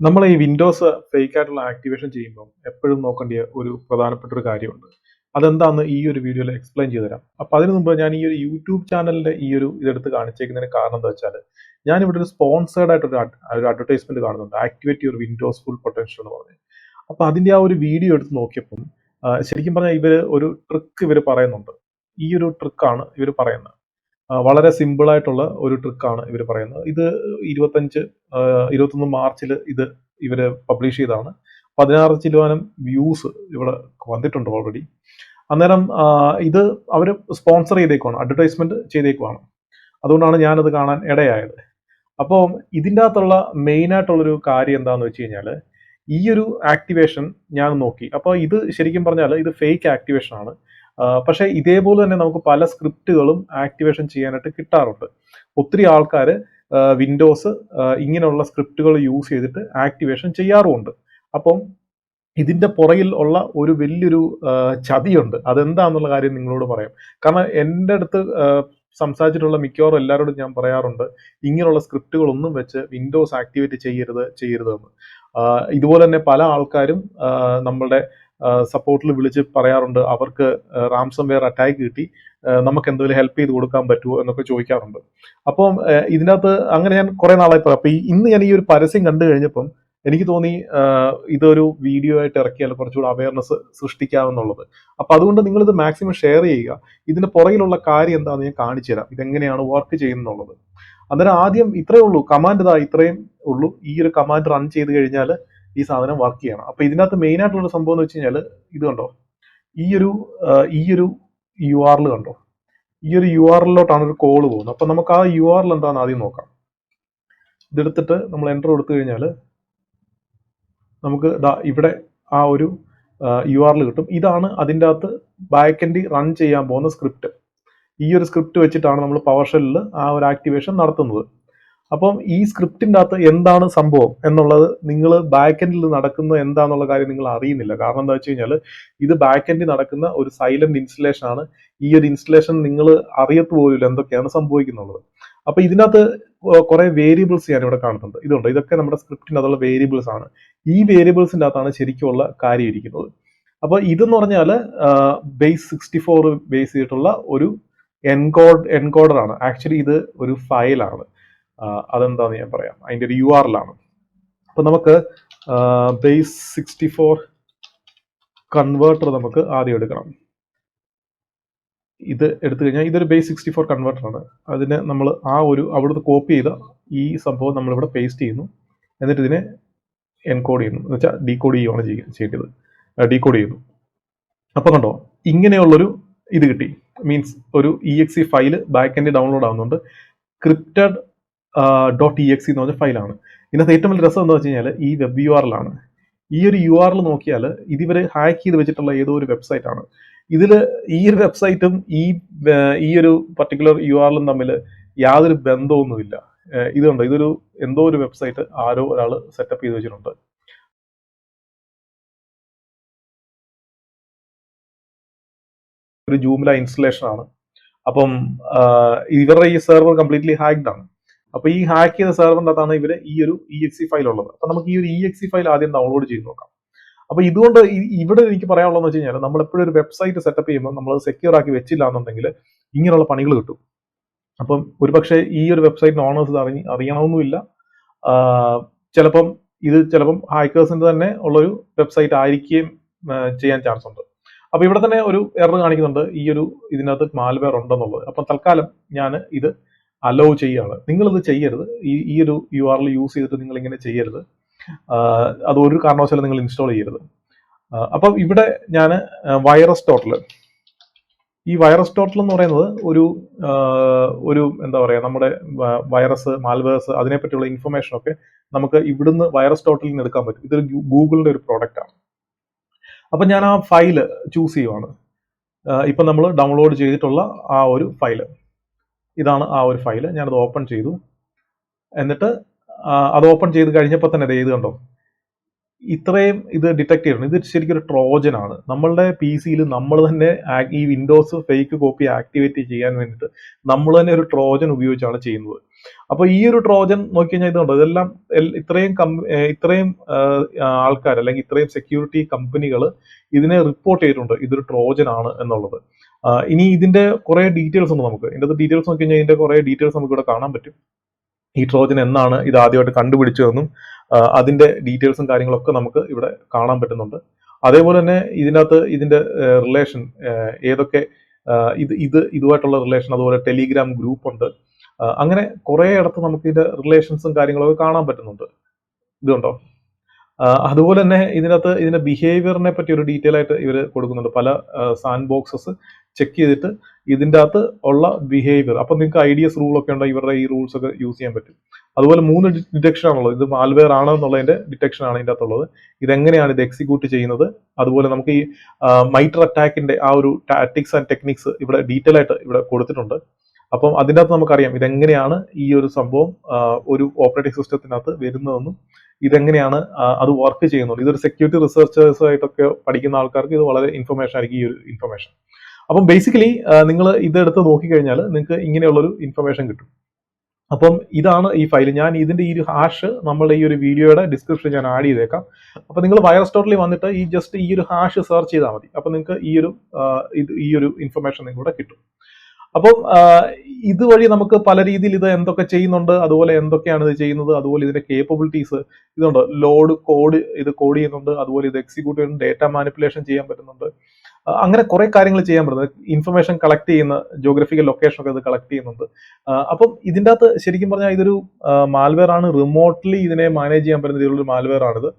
നമ്മൾ ഈ Windows fake ആയിട്ടുള്ള ആക്ടിവേഷൻ ചെയ്യുമ്പോൾ എപ്പോഴും നോക്കേണ്ട ഒരു പ്രധാനപ്പെട്ട ഒരു കാര്യമുണ്ട്. അതെന്താന്ന് ഈ ഒരു വീഡിയോയിൽ എക്സ്പ്ലെയിൻ ചെയ്തു തരാം. അപ്പൊ അതിനു മുമ്പ് ഞാൻ ഈ ഒരു യൂട്യൂബ് ചാനലിന്റെ ഈ ഒരു ഇതെടുത്ത് കാണിച്ചേക്കുന്നതിന് കാരണം എന്താ വെച്ചാൽ, ഞാൻ ഇവിടെ ഒരു സ്പോൺസേർഡ് ആയിട്ട് ഒരു അഡ്വർടൈസ്മെന്റ് കാണുന്നുണ്ട്, activate your Windows full potential എന്ന് പറഞ്ഞ്. അപ്പൊ അതിന്റെ ആ ഒരു വീഡിയോ എടുത്ത് നോക്കിയപ്പം ശരിക്കും പറഞ്ഞാൽ ഇവര് ഒരു ട്രിക്ക് ഇവർ പറയുന്നുണ്ട്. ഈ ഒരു ട്രിക്കാണ് ഇവർ പറയുന്നത്. വളരെ സിമ്പിൾ ആയിട്ടുള്ള ഒരു ട്രിക്കാണ് ഇവർ പറയുന്നത്. ഇത് 21 മാർച്ചിൽ ഇത് ഇവര് പബ്ലിഷ് ചെയ്തതാണ്. 16 വ്യൂസ് ഇവിടെ വന്നിട്ടുണ്ട് ഓൾറെഡി. അന്നേരം ഇത് അവർ സ്പോൺസർ ചെയ്തേക്കുവാണ്, അഡ്വർടൈസ്മെന്റ് ചെയ്തേക്കുവാണ്. അതുകൊണ്ടാണ് ഞാനത് കാണാൻ ഇടയായത്. അപ്പോൾ ഇതിൻ്റെ അകത്തുള്ള മെയിൻ ആയിട്ടുള്ളൊരു കാര്യം എന്താണെന്ന് വെച്ച് കഴിഞ്ഞാൽ, ഈ ഒരു ആക്ടിവേഷൻ ഞാൻ നോക്കി. അപ്പോൾ ഇത് ശരിക്കും പറഞ്ഞാൽ ഇത് ഫേക്ക് ആക്ടിവേഷൻ ആണ്. പക്ഷേ ഇതേപോലെ തന്നെ നമുക്ക് പല സ്ക്രിപ്റ്റുകളും ആക്ടിവേഷൻ ചെയ്യാനായിട്ട് കിട്ടാറുണ്ട്. ഒത്തിരി ആൾക്കാർ വിൻഡോസ് ഇങ്ങനെയുള്ള സ്ക്രിപ്റ്റുകൾ യൂസ് ചെയ്തിട്ട് ആക്ടിവേഷൻ ചെയ്യാറുമുണ്ട്. അപ്പം ഇതിന്റെ പുറകിൽ ഉള്ള ഒരു വലിയൊരു ചതിയുണ്ട്. അതെന്താന്നുള്ള കാര്യം നിങ്ങളോട് പറയാം. കാരണം എൻ്റെ അടുത്ത് സംസാരിച്ചിട്ടുള്ള മിക്കവാറും എല്ലാവരോടും ഞാൻ പറയാറുണ്ട്, ഇങ്ങനെയുള്ള സ്ക്രിപ്റ്റുകളൊന്നും വെച്ച് വിൻഡോസ് ആക്ടിവേറ്റ് ചെയ്യരുതെന്ന്. ഇതുപോലെ തന്നെ പല ആൾക്കാരും നമ്മളുടെ സപ്പോർട്ടിൽ വിളിച്ച് പറയാറുണ്ട്, അവർക്ക് റാംസം വെയർ അറ്റാക്ക് കിട്ടി, നമുക്ക് എന്തെങ്കിലും ഹെൽപ്പ് ചെയ്ത് കൊടുക്കാൻ പറ്റുമോ എന്നൊക്കെ ചോദിക്കാറുണ്ട്. അപ്പം ഇതിനകത്ത് അങ്ങനെ ഞാൻ കുറെ നാളായി പറയാം. അപ്പൊ ഇന്ന് ഞാൻ ഈ ഒരു പരസ്യം കണ്ടു കഴിഞ്ഞപ്പം എനിക്ക് തോന്നി ഇതൊരു വീഡിയോ ആയിട്ട് ഇറക്കിയാൽ കുറച്ചുകൂടെ അവയർനെസ് സൃഷ്ടിക്കാമെന്നുള്ളത്. അപ്പൊ അതുകൊണ്ട് നിങ്ങൾ ഇത് മാക്സിമം ഷെയർ ചെയ്യുക. ഇതിന്റെ പുറകിലുള്ള കാര്യം എന്താണെന്ന് ഞാൻ കാണിച്ചു തരാം, ഇതെങ്ങനെയാണ് വർക്ക് ചെയ്യുന്നുള്ളത്. അന്നേരം ആദ്യം ഇത്രയേ ഉള്ളൂ, കമാൻഡ് ഇത്രയും ഉള്ളൂ. ഈ ഒരു കമാൻഡ് റൺ ചെയ്ത് കഴിഞ്ഞാൽ ഈ സാധനം വർക്ക് ചെയ്യണം. അപ്പൊ ഇതിനകത്ത് മെയിൻ ആയിട്ടുള്ള സംഭവം എന്ന് വെച്ച് കഴിഞ്ഞാൽ, ഇത് കണ്ടോ, ഈ ഒരു URL കണ്ടോ, ഈ ഒരു URL-ലോട്ടാണ് ഒരു കോൾ പോകുന്നത്. അപ്പൊ നമുക്ക് ആ URL എന്താണെന്ന് ആദ്യം നോക്കാം. ഇതെടുത്തിട്ട് നമ്മൾ എൻ്റർ കൊടുത്തു കഴിഞ്ഞാൽ നമുക്ക് ഇവിടെ ആ ഒരു URL കിട്ടും. ഇതാണ് അതിൻ്റെ അകത്ത് ബാക്ക് റൺ ചെയ്യാൻ പോകുന്ന സ്ക്രിപ്റ്റ്. ഈ ഒരു സ്ക്രിപ്റ്റ് വെച്ചിട്ടാണ് നമ്മൾ പവർഷെല്ലിൽ ആ ഒരു ആക്ടിവേഷൻ നടത്തുന്നത്. അപ്പം ഈ സ്ക്രിപ്റ്റിൻ്റെ അകത്ത് എന്താണ് സംഭവം എന്നുള്ളത്, നിങ്ങൾ ബാക്ക് എൻഡിൽ നടക്കുന്നത് എന്താന്നുള്ള കാര്യം നിങ്ങൾ അറിയുന്നില്ല. കാരണം എന്താ വെച്ച് കഴിഞ്ഞാൽ, ഇത് ബാക്ക് എൻഡിൽ നടക്കുന്ന ഒരു സൈലന്റ് ഇൻസ്റ്റലേഷൻ ആണ്. ഈ ഒരു ഇൻസ്റ്റലേഷൻ നിങ്ങൾ അറിയത്ത് പോലില്ല എന്തൊക്കെയാണ് സംഭവിക്കുന്നുള്ളത്. അപ്പൊ ഇതിനകത്ത് കുറെ വേരിയബിൾസ് ഞാൻ ഇവിടെ കാണുന്നുണ്ട്. ഇതുണ്ട്, ഇതൊക്കെ നമ്മുടെ സ്ക്രിപ്റ്റിൻ്റെ അതുള്ള വേരിയബിൾസ് ആണ്. ഈ വേരിയബിൾസിൻ്റെ അകത്താണ് ശരിക്കുമുള്ള കാര്യം ഇരിക്കുന്നത്. അപ്പൊ ഇതെന്ന് പറഞ്ഞാൽ ബേസ് 64 ബേസ് ചെയ്തിട്ടുള്ള ഒരു എൻകോഡർ ആണ്. ആക്ച്വലി ഇത് ഒരു ഫയലാണ്. അതെന്താന്ന് ഞാൻ പറയാം. അതിന്റെ ഒരു URL ആണ്. അപ്പൊ നമുക്ക് ബേസ് 64 കൺവേർട്ടർ നമുക്ക് ആദ്യം എടുക്കണം. ഇത് എടുത്തു കഴിഞ്ഞാൽ ഇതൊരു ബേസ് 64 കൺവേർട്ടർ ആണ്. അതിന് നമ്മൾ ആ ഒരു അവിടുത്തെ കോപ്പി ചെയ്ത ഈ സംഭവം നമ്മളിവിടെ പേസ്റ്റ് ചെയ്യുന്നു. എന്നിട്ട് ഇതിനെ എൻകോഡ് ചെയ്യുന്നു, എന്ന് വെച്ചാൽ ഡീകോഡ് ചെയ്യുകയാണ് ചെയ്യേണ്ടത്. ഡീകോഡ് ചെയ്യുന്നു. അപ്പൊ കണ്ടോ, ഇങ്ങനെയുള്ളൊരു ഇത് കിട്ടി. മീൻസ് ഒരു EXE file back end download ആവുന്നുണ്ട്. ക്രിപ്റ്റഡ് .exe എന്ന് പറഞ്ഞ ഫയലാണ്. ഇതിനകത്ത് ഏറ്റവും വലിയ രസം എന്താ വെച്ച് കഴിഞ്ഞാൽ, ഈ വെബ് URL ആണ്. ഈ ഒരു URL നോക്കിയാൽ ഇതിവർ ഹാക്ക് ചെയ്ത് വെച്ചിട്ടുള്ള ഏതോ ഒരു വെബ്സൈറ്റ് ആണ്. ഇതിൽ ഈ ഒരു വെബ്സൈറ്റും ഈ ഒരു പർട്ടിക്കുലർ URL തമ്മിൽ യാതൊരു ബന്ധമൊന്നുമില്ല. ഇതുണ്ട്, ഇതൊരു എന്തോ ഒരു വെബ്സൈറ്റ് ആരോ ഒരാൾ സെറ്റപ്പ് ചെയ്ത് വെച്ചിട്ടുണ്ട്. ഒരു ജൂമില ഇൻസ്റ്റലേഷൻ ആണ്. അപ്പം ഇവരുടെ ഈ സെർവർ കംപ്ലീറ്റ്ലി ഹാക്ഡ് ആണ്. അപ്പൊ ഈ ഹാക്ക് ചെയ്ത സെർവറിന്റെ അകത്താണ് ഇവര് ഈ ഒരു EXE ഫയൽ ഉള്ളത്. അപ്പൊ നമുക്ക് ഈ ഒരു EXE ഫയൽ ആദ്യം ഡൗൺലോഡ് ചെയ്ത് നോക്കാം. അപ്പൊ ഇതുകൊണ്ട് ഇവിടെ എനിക്ക് പറയാനുള്ളതെന്ന് വെച്ച് കഴിഞ്ഞാൽ, നമ്മൾ എപ്പോഴും ഒരു വെബ്സൈറ്റ് സെറ്റപ്പ് ചെയ്യുമ്പോൾ നമ്മൾ സെക്യൂർ ആക്കി വെച്ചില്ല എന്നുണ്ടെങ്കിൽ ഇങ്ങനെയുള്ള പണികൾ കിട്ടും. അപ്പം ഒരുപക്ഷെ ഈ ഒരു വെബ്സൈറ്റിന് ഓണേഴ്സ് അറിയണമെന്നില്ല. ചിലപ്പം ഹാക്കേഴ്സിന്റെ തന്നെ ഉള്ളൊരു വെബ്സൈറ്റ് ആയിരിക്കുകയും ചെയ്യാൻ ചാൻസ് ഉണ്ട്. അപ്പൊ ഇവിടെ തന്നെ ഒരു എറർ കാണിക്കുന്നുണ്ട്, ഈ ഒരു ഇതിനകത്ത് മാൽവെയർ ഉണ്ടെന്നുള്ളത്. അപ്പൊ തൽക്കാലം ഞാൻ ഇത് അലോ ചെയ്യാണ്. നിങ്ങളിത് ചെയ്യരുത്. ഈ ഒരു URL യൂസ് ചെയ്തിട്ട് നിങ്ങൾ ഇങ്ങനെ ചെയ്യരുത്. അത് ഒരു കാരണവശാലും നിങ്ങൾ ഇൻസ്റ്റാൾ ചെയ്യരുത്. അപ്പം ഇവിടെ ഞാൻ വൈറസ് ടോട്ടൽ എന്ന് പറയുന്നത് ഒരു എന്താ പറയാ, നമ്മുടെ വൈറസ്, മാൽവെയർസ്, അതിനെപ്പറ്റിയുള്ള ഇൻഫർമേഷൻ ഒക്കെ നമുക്ക് ഇവിടുന്ന് വൈറസ് ടോട്ടലിൽ നിന്ന് എടുക്കാൻ പറ്റും. ഇതൊരു ഗൂഗിളിന്റെ ഒരു പ്രോഡക്റ്റ് ആണ്. അപ്പൊ ഞാൻ ആ ഫയല് ചൂസ് ചെയ്യുവാണ്. ഇപ്പൊ നമ്മൾ ഡൗൺലോഡ് ചെയ്തിട്ടുള്ള ആ ഒരു ഫയല്, ഇതാണ് ആ ഒരു ഫയല്. ഞാനത് ഓപ്പൺ ചെയ്തു. എന്നിട്ട് അത് ഓപ്പൺ ചെയ്ത് കഴിഞ്ഞപ്പോൾ തന്നെ ഇത് കണ്ടോ, ഇത്രയും ഇത് ഡിറ്റക്ട് ചെയ്യണം. ഇത് ശരിക്കും ഒരു ട്രോജൻ ആണ്. നമ്മളുടെ പി സിയിൽ നമ്മൾ തന്നെ ഈ വിൻഡോസ് ഫേക്ക് കോപ്പി ആക്ടിവേറ്റ് ചെയ്യാൻ വേണ്ടിയിട്ട് നമ്മൾ തന്നെ ഒരു ട്രോജൻ ഉപയോഗിച്ചാണ് ചെയ്യുന്നത്. അപ്പൊ ഈ ഒരു ട്രോജൻ നോക്കി കഴിഞ്ഞാൽ ഇതുണ്ട്, ഇതെല്ലാം ഇത്രയും ആൾക്കാർ അല്ലെങ്കിൽ ഇത്രയും സെക്യൂരിറ്റി കമ്പനികൾ ഇതിനെ റിപ്പോർട്ട് ചെയ്തിട്ടുണ്ട് ഇതൊരു ട്രോജൻ ആണ് എന്നുള്ളത്. ഇനി ഇതിന്റെ കുറെ ഡീറ്റെയിൽസ് ഉണ്ട് നമുക്ക്. ഇതിന്റെ ഡീറ്റെയിൽസ് നോക്കി കഴിഞ്ഞാൽ ഇതിന്റെ കുറെ ഡീറ്റെയിൽസ് നമുക്ക് ഇവിടെ കാണാൻ പറ്റും. ഈ ട്രോജൻ എന്നാണ് ഇത് ആദ്യമായിട്ട് കണ്ടുപിടിച്ചതെന്നും അതിന്റെ ഡീറ്റെയിൽസും കാര്യങ്ങളൊക്കെ നമുക്ക് ഇവിടെ കാണാൻ പറ്റുന്നുണ്ട്. അതേപോലെ തന്നെ ഇതിനകത്ത് ഇതിന്റെ റിലേഷൻ ഏതൊക്കെ ഇതുമായിട്ടുള്ള റിലേഷൻ, അതുപോലെ ടെലിഗ്രാം ഗ്രൂപ്പ് ഉണ്ട്. അങ്ങനെ കുറെ ഇടത്ത് നമുക്ക് ഇതിന്റെ റിലേഷൻസും കാര്യങ്ങളൊക്കെ കാണാൻ പറ്റുന്നുണ്ട്. ഇതുണ്ടോ? അതുപോലെ തന്നെ ഇതിനകത്ത് ഇതിന്റെ ബിഹേവിയറിനെ പറ്റി ഒരു ഡീറ്റെയിൽ ആയിട്ട് ഇവർ കൊടുക്കുന്നുണ്ട്. പല സാൻഡ് ബോക്സസ് ചെക്ക് ചെയ്തിട്ട് ഇതിൻ്റെ അകത്ത് ഉള്ള ബിഹേവിയർ, അപ്പൊ നിങ്ങൾക്ക് ഐഡിയസ് റൂളൊക്കെ ഉണ്ടോ, ഇവരുടെ ഈ റൂൾസ് ഒക്കെ യൂസ് ചെയ്യാൻ പറ്റും. അതുപോലെ 3 ഡിറ്റക്ഷൻ ആണുള്ളത്. ഇത് മാൽവെയർ ആണോ എന്നുള്ളതിന്റെ ഡിറ്റക്ഷൻ ആണ് ഇതിൻ്റെ അകത്തുള്ളത്. ഇതെങ്ങനെയാണ് ഇത് എക്സിക്യൂട്ട് ചെയ്യുന്നത്, അതുപോലെ നമുക്ക് ഈ മൈറ്റർ അറ്റാക്കിന്റെ ആ ഒരു ടാക്ടിക്സ് ആൻഡ് ടെക്നിക്സ് ഇവിടെ ഡീറ്റെയിൽ ആയിട്ട് ഇവിടെ കൊടുത്തിട്ടുണ്ട്. അപ്പം അതിൻ്റെ അകത്ത് നമുക്കറിയാം ഇതെങ്ങനെയാണ് ഈ ഒരു സംഭവം ഒരു ഓപ്പറേറ്റിംഗ് സിസ്റ്റത്തിനകത്ത് വരുന്നതെന്നും ഇതെങ്ങനെയാണ് അത് വർക്ക് ചെയ്യുന്നത്. ഇതൊരു സെക്യൂരിറ്റി റിസർച്ചേഴ്സ് ആയിട്ടൊക്കെ പഠിക്കുന്ന ആൾക്കാർക്ക് ഇത് വളരെ ഇൻഫർമേഷൻ ആയിരിക്കും, ഈ ഒരു ഇൻഫർമേഷൻ. അപ്പം ബേസിക്കലി നിങ്ങൾ ഇതെടുത്ത് നോക്കിക്കഴിഞ്ഞാൽ നിങ്ങൾക്ക് ഇങ്ങനെയുള്ളൊരു ഇൻഫർമേഷൻ കിട്ടും. അപ്പം ഇതാണ് ഈ ഫയൽ. ഞാൻ ഇതിന്റെ ഈ ഒരു ഹാഷ് നമ്മളുടെ ഈ ഒരു വീഡിയോയുടെ ഡിസ്ക്രിപ്ഷനിൽ ഞാൻ ആഡ് ചെയ്തേക്കാം. അപ്പൊ നിങ്ങൾ വൈറസ്റ്റോറിൽ വന്നിട്ട് ഈ ജസ്റ്റ് ഈ ഒരു ഹാഷ് സെർച്ച് ചെയ്താൽ മതി. അപ്പൊ നിങ്ങൾക്ക് ഈ ഒരു ഇൻഫർമേഷൻ നിങ്ങളുടെ കിട്ടും. അപ്പം ഇതുവഴി നമുക്ക് പല രീതിയിൽ ഇത് എന്തൊക്കെ ചെയ്യുന്നുണ്ട്, അതുപോലെ എന്തൊക്കെയാണ് ഇത് ചെയ്യുന്നത്, അതുപോലെ ഇതിന്റെ കേപ്പബിലിറ്റീസ് ഇതുണ്ട്. ഇത് കോഡ് ചെയ്യുന്നുണ്ട്, അതുപോലെ ഇത് എക്സിക്യൂട്ട് ചെയ്യുന്നുണ്ട്, ഡേറ്റ മാനിപ്പുലേഷൻ ചെയ്യാൻ പറ്റുന്നുണ്ട്. അങ്ങനെ കുറെ കാര്യങ്ങൾ ചെയ്യാൻ പറ്റുന്നത്. ഇൻഫർമേഷൻ കളക്ട് ചെയ്യുന്ന ജോഗ്രഫിക്കൽ ലൊക്കേഷൻ ഒക്കെ ഇത് കളക്ട് ചെയ്യുന്നുണ്ട്. അപ്പം ഇതിൻ്റെ അകത്ത് ശരിക്കും പറഞ്ഞാൽ ഇതൊരു മാൽവെയർ ആണ്. റിമോട്ട്ലി ഇതിനെ മാനേജ് ചെയ്യാൻ പറ്റുന്ന രീതിയിലുള്ള മാൽവെയർ ആണിത്.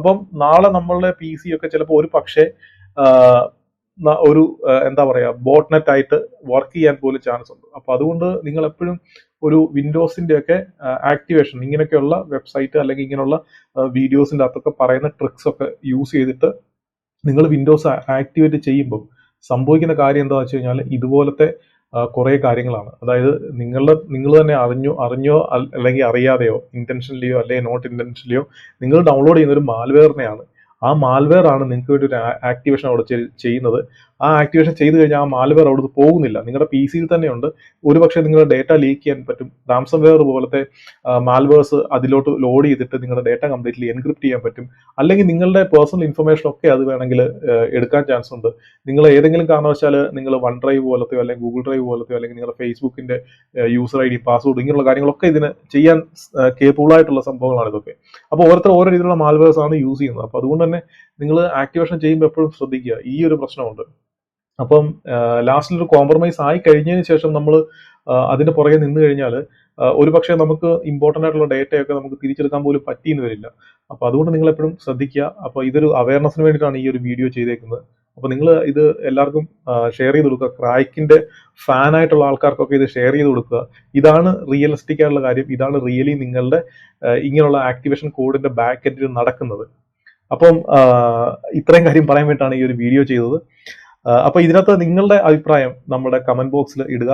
അപ്പം നാളെ നമ്മളുടെ പി സി ഒക്കെ ചിലപ്പോൾ ഒരു പക്ഷേ ഒരു എന്താ പറയാ ബോട്ട്നെറ്റ് ആയിട്ട് വർക്ക് ചെയ്യാൻ പോലും ചാൻസ് ഉണ്ട്. അപ്പൊ അതുകൊണ്ട് നിങ്ങൾ എപ്പോഴും ഒരു വിൻഡോസിന്റെ ഒക്കെ ആക്ടിവേഷൻ, ഇങ്ങനെയൊക്കെയുള്ള വെബ്സൈറ്റ് അല്ലെങ്കിൽ ഇങ്ങനെയുള്ള വീഡിയോസിന്റെ അകത്തൊക്കെ പറയുന്ന ട്രിക്സ് ഒക്കെ യൂസ് ചെയ്തിട്ട് നിങ്ങൾ വിൻഡോസ് ആക്ടിവേറ്റ് ചെയ്യുമ്പോൾ സംഭവിക്കുന്ന കാര്യം എന്താണെന്ന് വെച്ച് കഴിഞ്ഞാൽ ഇതുപോലത്തെ കുറെ കാര്യങ്ങളാണ്. അതായത് നിങ്ങൾ തന്നെ അറിഞ്ഞോ അല്ലെങ്കിൽ അറിയാതെയോ, ഇന്റൻഷനലിയോ അല്ലെങ്കിൽ നോട്ട് ഇന്റൻഷനലിയോ നിങ്ങൾ ഡൗൺലോഡ് ചെയ്യുന്ന ഒരു മാൽവെയറിനെയാണ്. ആ മാൽവെയർ ആണ് നിങ്ങൾക്ക് വേണ്ടി ഒരു ആക്ടിവേഷൻ അവിടെ ചെയ്യുന്നത്. ആ ആക്ടിവേഷൻ ചെയ്ത് കഴിഞ്ഞാൽ ആ മാൽവെയർ അവിടുന്ന് പോകുന്നില്ല, നിങ്ങളുടെ പി സിയിൽ തന്നെയുണ്ട്. ഒരുപക്ഷെ നിങ്ങളുടെ ഡേറ്റ ലീക്ക് ചെയ്യാൻ പറ്റും. റാംസംവെയർ പോലത്തെ മാൽവെയർസ് അതിലോട്ട് ലോഡ് ചെയ്തിട്ട് നിങ്ങളുടെ ഡേറ്റ കംപ്ലീറ്റ്ലി എൻക്രിപ്റ്റ് ചെയ്യാൻ പറ്റും. അല്ലെങ്കിൽ നിങ്ങളുടെ പേഴ്സണൽ ഇൻഫർമേഷൻ ഒക്കെ അത് വേണമെങ്കിൽ എടുക്കാൻ ചാൻസ് ഉണ്ട്. നിങ്ങൾ ഏതെങ്കിലും കാരണവശാൽ നിങ്ങൾ വൺ ഡ്രൈവ് പോലത്തെയോ അല്ലെങ്കിൽ ഗൂഗിൾ ഡ്രൈവ് പോലത്തെയോ അല്ലെങ്കിൽ നിങ്ങളുടെ ഫേസ്ബുക്കിന്റെ യൂസർ ഐ ഡി, പാസ്വേഡ്, ഇങ്ങനെയുള്ള കാര്യങ്ങളൊക്കെ ഇതിന് ചെയ്യാൻ കേപ്പബിൾ ആയിട്ടുള്ള സംഭവങ്ങളാണ് ഇതൊക്കെ. അപ്പോൾ ഓരോ രീതിയിലുള്ള മാൽവെയർസ് ആണ് യൂസ് ചെയ്യുന്നത്. അപ്പൊ അതുകൊണ്ട് തന്നെ നിങ്ങൾ ആക്ടിവേഷൻ ചെയ്യുമ്പോൾ എപ്പോഴും ശ്രദ്ധിക്കുക, ഈ ഒരു പ്രശ്നമുണ്ട്. അപ്പം ലാസ്റ്റിൽ ഒരു കോംപ്രമൈസ് ആയി കഴിഞ്ഞതിന് ശേഷം നമ്മൾ അതിന്റെ പുറകെ നിന്ന് കഴിഞ്ഞാൽ ഒരുപക്ഷെ നമുക്ക് ഇമ്പോർട്ടൻ്റ് ആയിട്ടുള്ള ഡേറ്റയൊക്കെ നമുക്ക് തിരിച്ചെടുക്കാൻ പോലും പറ്റിയെന്ന് വരില്ല. അപ്പൊ അതുകൊണ്ട് നിങ്ങൾ എപ്പോഴും ശ്രദ്ധിക്കുക. അപ്പൊ ഇതൊരു അവയർനെസ്സിന് വേണ്ടിയിട്ടാണ് ഈ ഒരു വീഡിയോ ചെയ്തേക്കുന്നത്. അപ്പൊ നിങ്ങൾ ഇത് എല്ലാവർക്കും ഷെയർ ചെയ്ത് കൊടുക്കുക. ക്രാക്കിന്റെ ഫാൻ ആയിട്ടുള്ള ആൾക്കാർക്കൊക്കെ ഇത് ഷെയർ ചെയ്ത് കൊടുക്കുക. ഇതാണ് റിയലിസ്റ്റിക് ആയിട്ടുള്ള കാര്യം. ഇതാണ് റിയലി നിങ്ങളുടെ ഇങ്ങനെയുള്ള ആക്ടിവേഷൻ കോഡിന്റെ ബാക്ക് എൻഡിൽ നടക്കുന്നത്. അപ്പം ഇത്രയും കാര്യം പറയാൻ വേണ്ടിയിട്ടാണ് ഈ ഒരു വീഡിയോ ചെയ്തത്. അപ്പൊ ഇതിനകത്ത് നിങ്ങളുടെ അഭിപ്രായം നമ്മുടെ കമന്റ് ബോക്സിൽ ഇടുക.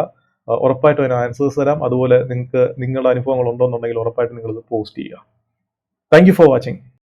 ഉറപ്പായിട്ടും അതിന് ആൻസേഴ്സ് തരാം. അതുപോലെ നിങ്ങൾക്ക് നിങ്ങളുടെ അനുഭവങ്ങൾ ഉണ്ടോന്നുണ്ടെങ്കിൽ ഉറപ്പായിട്ടും നിങ്ങൾ ഇത് പോസ്റ്റ് ചെയ്യുക. Thank you for watching.